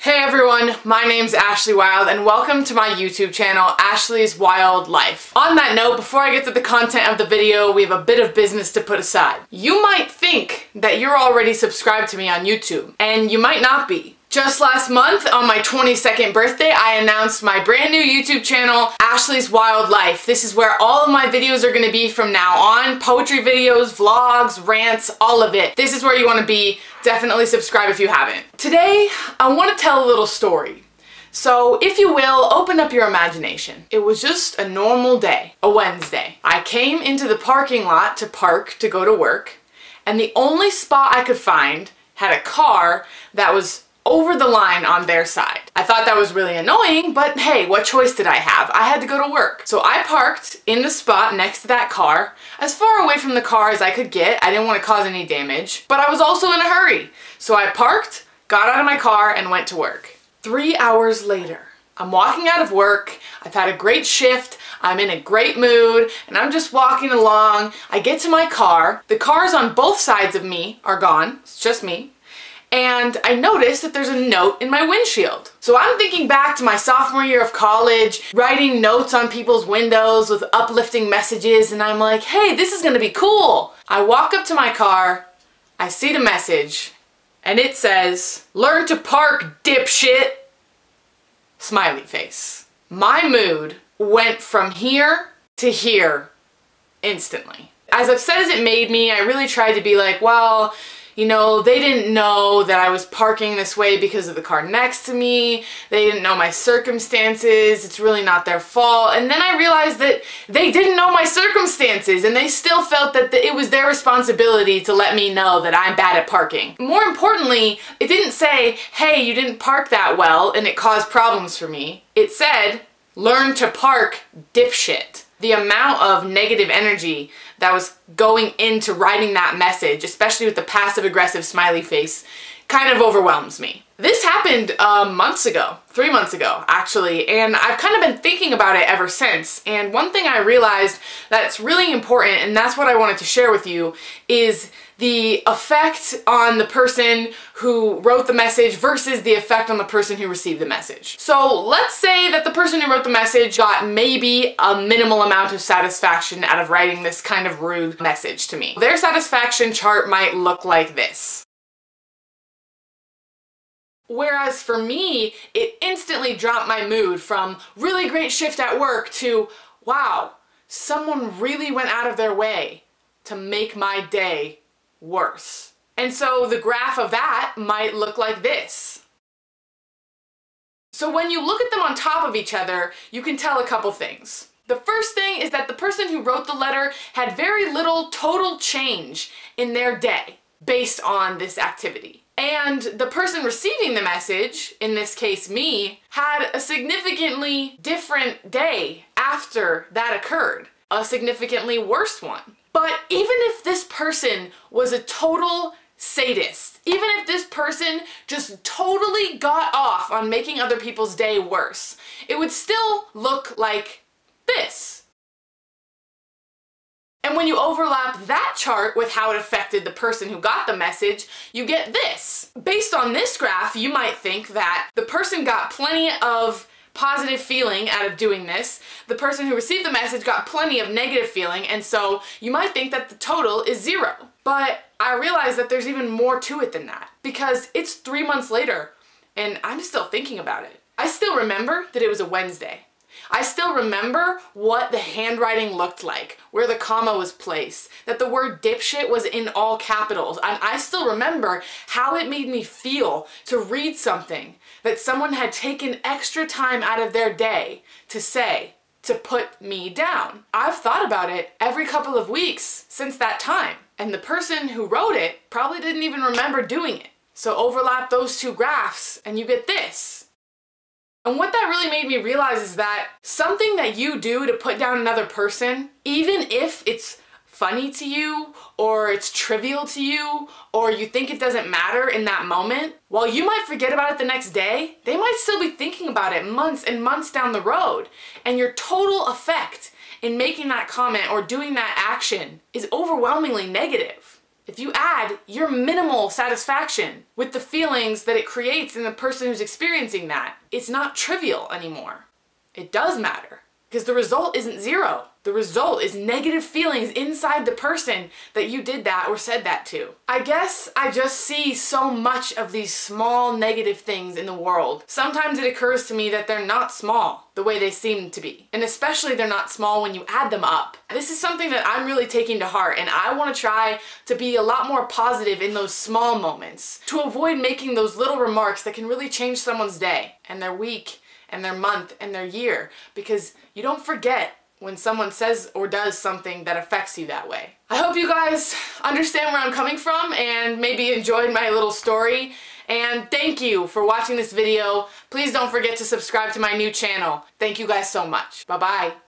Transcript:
Hey everyone, my name's Ashley Wylde and welcome to my YouTube channel, Ashley's Wylde Life. On that note, before I get to the content of the video, we have a bit of business to put aside. You might think that you're already subscribed to me on YouTube, and you might not be. Just last month, on my 22nd birthday, I announced my brand new YouTube channel, Ashley's Wylde Life. This is where all of my videos are going to be from now on. Poetry videos, vlogs, rants, all of it. This is where you want to be. Definitely subscribe if you haven't. Today, I want to tell a little story. So, if you will, open up your imagination. It was just a normal day, a Wednesday. I came into the parking lot to park to go to work, and the only spot I could find had a car that was over the line on their side. I thought that was really annoying, but hey, what choice did I have? I had to go to work. So I parked in the spot next to that car, as far away from the car as I could get. I didn't want to cause any damage, but I was also in a hurry. So I parked, got out of my car, and went to work. 3 hours later, I'm walking out of work. I've had a great shift. I'm in a great mood, and I'm just walking along. I get to my car. The cars on both sides of me are gone. It's just me. And I noticed that there's a note in my windshield. So I'm thinking back to my sophomore year of college, writing notes on people's windows with uplifting messages, and I'm like, hey, this is gonna be cool. I walk up to my car, I see the message, and it says, "Learn to park, dipshit." Smiley face. My mood went from here to here instantly. As upset as it made me, I really tried to be like, well, you know, they didn't know that I was parking this way because of the car next to me. They didn't know my circumstances. It's really not their fault. And then I realized that they didn't know my circumstances and they still felt that it was their responsibility to let me know that I'm bad at parking. More importantly, it didn't say, hey, you didn't park that well and it caused problems for me. It said, learn to park, dipshit. The amount of negative energy that was going into writing that message, especially with the passive-aggressive smiley face, kind of overwhelms me. This happened months ago, 3 months ago actually, and I've kind of been thinking about it ever since. And one thing I realized that's really important, and that's what I wanted to share with you, is the effect on the person who wrote the message versus the effect on the person who received the message. So let's say that the person who wrote the message got maybe a minimal amount of satisfaction out of writing this kind of rude message to me. Their satisfaction chart might look like this. Whereas for me, it instantly dropped my mood from really great shift at work to, wow, someone really went out of their way to make my day worse. And so the graph of that might look like this. So when you look at them on top of each other, you can tell a couple things. The first thing is that the person who wrote the letter had very little total change in their day based on this activity. And the person receiving the message, in this case me, had a significantly different day after that occurred. A significantly worse one. But even if this person was a total sadist, even if this person just totally got off on making other people's day worse, it would still look like this. And when you overlap that chart with how it affected the person who got the message, you get this. Based on this graph, you might think that the person got plenty of positive feeling out of doing this. The person who received the message got plenty of negative feeling, and so you might think that the total is 0. But I realize that there's even more to it than that, because it's 3 months later and I'm still thinking about it. I still remember that it was a Wednesday. I still remember what the handwriting looked like, where the comma was placed, that the word dipshit was in all capitals, and I still remember how it made me feel to read something that someone had taken extra time out of their day to say, to put me down. I've thought about it every couple of weeks since that time, and the person who wrote it probably didn't even remember doing it. So overlap those two graphs and you get this. And what that really made me realize is that something that you do to put down another person, even if it's funny to you, or it's trivial to you, or you think it doesn't matter in that moment, while you might forget about it the next day, they might still be thinking about it months and months down the road. And your total effect in making that comment or doing that action is overwhelmingly negative. if you add your minimal satisfaction with the feelings that it creates in the person who's experiencing that, it's not trivial anymore. It does matter, because the result isn't zero. The result is negative feelings inside the person that you did that or said that to. I guess I just see so much of these small negative things in the world. Sometimes it occurs to me that they're not small the way they seem to be. And especially they're not small when you add them up. This is something that I'm really taking to heart, and I want to try to be a lot more positive in those small moments to avoid making those little remarks that can really change someone's day and their week and their month and their year, because you don't forget when someone says or does something that affects you that way. I hope you guys understand where I'm coming from and maybe enjoyed my little story. And thank you for watching this video. Please don't forget to subscribe to my new channel. Thank you guys so much. Bye-bye.